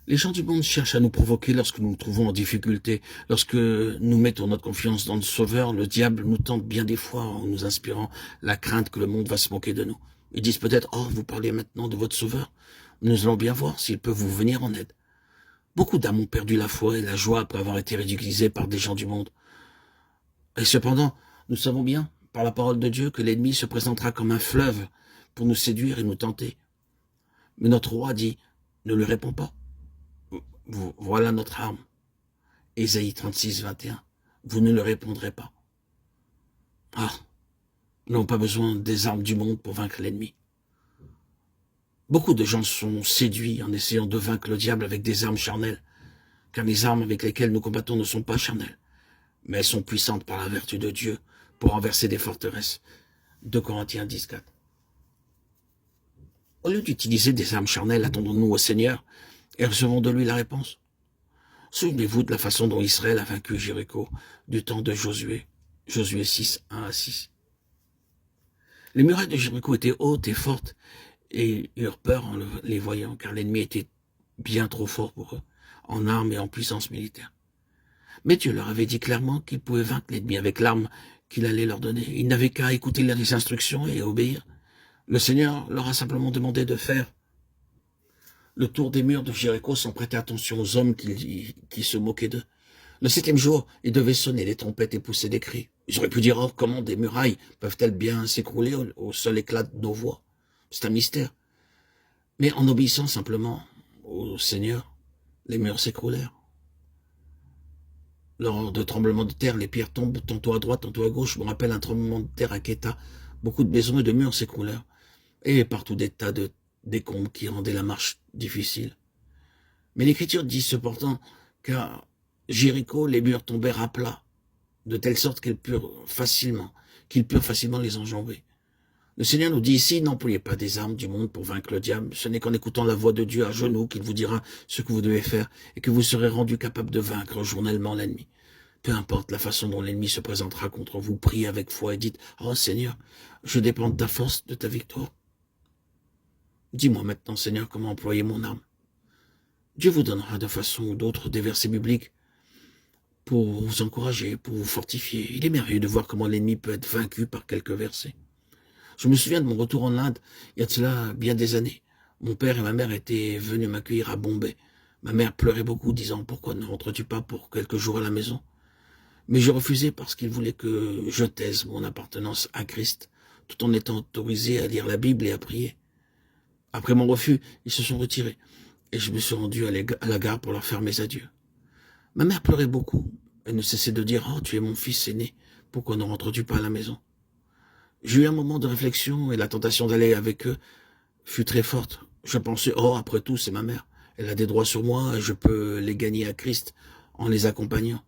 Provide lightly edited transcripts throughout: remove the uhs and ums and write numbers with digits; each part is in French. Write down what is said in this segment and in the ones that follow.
Les gens du monde cherchent à nous provoquer lorsque nous nous trouvons en difficulté. Lorsque nous mettons notre confiance dans le Sauveur, le diable nous tente bien des fois en nous inspirant la crainte que le monde va se moquer de nous. Ils disent peut-être, oh, vous parlez maintenant de votre Sauveur. Nous allons bien voir s'il peut vous venir en aide. Beaucoup d'âmes ont perdu la foi et la joie après avoir été ridiculisées par des gens du monde. Et cependant, nous savons bien, par la parole de Dieu, que l'ennemi se présentera comme un fleuve pour nous séduire et nous tenter. Mais notre roi dit, ne lui réponds pas. Voilà notre arme. Ésaïe 36, 21. Vous ne le répondrez pas. Ah, nous n'avons pas besoin des armes du monde pour vaincre l'ennemi. Beaucoup de gens sont séduits en essayant de vaincre le diable avec des armes charnelles, car les armes avec lesquelles nous combattons ne sont pas charnelles, mais elles sont puissantes par la vertu de Dieu pour renverser des forteresses. 2 Corinthiens 10, 4. Au lieu d'utiliser des armes charnelles, attendons-nous au Seigneur et recevons de lui la réponse. Souvenez-vous de la façon dont Israël a vaincu Jéricho du temps de Josué. Josué 6, 1 à 6. Les murailles de Jéricho étaient hautes et fortes et eurent peur en les voyant, car l'ennemi était bien trop fort pour eux, en armes et en puissance militaire. Mais Dieu leur avait dit clairement qu'ils pouvaient vaincre l'ennemi avec l'arme qu'il allait leur donner. Ils n'avaient qu'à écouter les instructions et obéir. Le Seigneur leur a simplement demandé de faire le tour des murs de Jéricho sans prêter attention aux hommes qui se moquaient d'eux. Le 7e jour, ils devaient sonner les trompettes et pousser des cris. Ils auraient pu dire, oh, comment des murailles peuvent-elles bien s'écrouler au seul éclat de nos voix? C'est un mystère. Mais en obéissant simplement au Seigneur, les murs s'écroulèrent. Lors de tremblements de terre, les pierres tombent tantôt à droite, tantôt à gauche. Je me rappelle un tremblement de terre à Quetta. Beaucoup de maisons et de murs s'écroulèrent. Et partout des tas de décombres qui rendaient la marche difficile. Mais l'Écriture dit cependant qu'à Jéricho, les murs tombèrent à plat, de telle sorte qu'ils purent facilement les enjamber. Le Seigneur nous dit ici, n'employez pas des armes du monde pour vaincre le diable. Ce n'est qu'en écoutant la voix de Dieu à genoux qu'il vous dira ce que vous devez faire et que vous serez rendu capable de vaincre journellement l'ennemi. Peu importe la façon dont l'ennemi se présentera contre vous, priez avec foi et dites, « Oh Seigneur, je dépends de ta force, de ta victoire. Dis-moi maintenant, Seigneur, comment employer mon arme. » Dieu vous donnera de façon ou d'autre des versets bibliques pour vous encourager, pour vous fortifier. Il est merveilleux de voir comment l'ennemi peut être vaincu par quelques versets. Je me souviens de mon retour en Inde, il y a de cela bien des années. Mon père et ma mère étaient venus m'accueillir à Bombay. Ma mère pleurait beaucoup, disant, « Pourquoi ne rentres-tu pas pour quelques jours à la maison ?» Mais je refusais parce qu'il voulait que je taise mon appartenance à Christ, tout en étant autorisé à lire la Bible et à prier. Après mon refus, ils se sont retirés, et je me suis rendu à la gare pour leur faire mes adieux. Ma mère pleurait beaucoup. Elle ne cessait de dire, « Oh, tu es mon fils aîné, pourquoi ne rentres-tu pas à la maison ?» J'ai eu un moment de réflexion et la tentation d'aller avec eux fut très forte. Je pensais, oh, après tout, c'est ma mère. Elle a des droits sur moi et je peux les gagner à Christ en les accompagnant.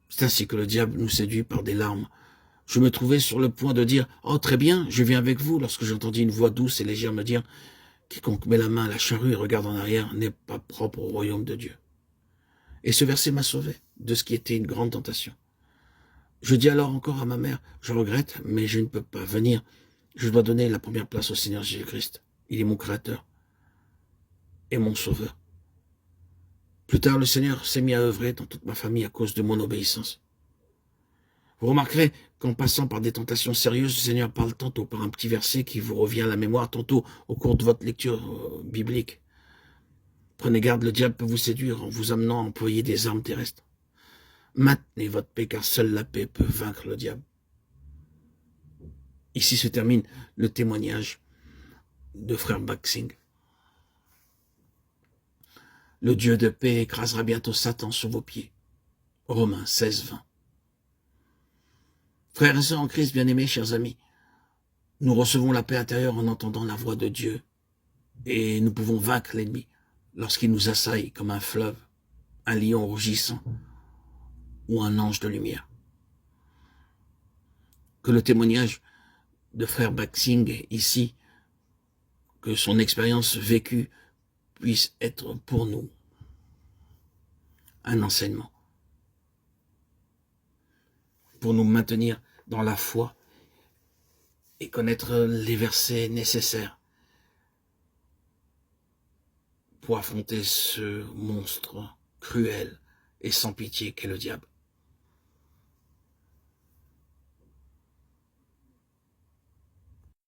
C'est ainsi que le diable nous séduit par des larmes. Je me trouvais sur le point de dire, oh, très bien, je viens avec vous, lorsque j'entendis une voix douce et légère me dire, quiconque met la main à la charrue et regarde en arrière n'est pas propre au royaume de Dieu. Et ce verset m'a sauvé de ce qui était une grande tentation. Je dis alors encore à ma mère, je regrette, mais je ne peux pas venir. Je dois donner la première place au Seigneur Jésus-Christ. Il est mon Créateur et mon Sauveur. Plus tard, le Seigneur s'est mis à œuvrer dans toute ma famille à cause de mon obéissance. Vous remarquerez qu'en passant par des tentations sérieuses, le Seigneur parle tantôt par un petit verset qui vous revient à la mémoire, tantôt au cours de votre lecture biblique. Prenez garde, le diable peut vous séduire en vous amenant à employer des armes terrestres. Maintenez votre paix, car seule la paix peut vaincre le diable. Ici se termine le témoignage de frère Baksing. Le Dieu de paix écrasera bientôt Satan sous vos pieds. Romains 16, 20. Frères et sœurs en Christ, bien-aimés, chers amis, nous recevons la paix intérieure en entendant la voix de Dieu et nous pouvons vaincre l'ennemi lorsqu'il nous assaille comme un fleuve, un lion rugissant ou un ange de lumière. Que le témoignage de frère Baksing ici, que son expérience vécue puisse être pour nous un enseignement, pour nous maintenir dans la foi et connaître les versets nécessaires pour affronter ce monstre cruel et sans pitié qu'est le diable.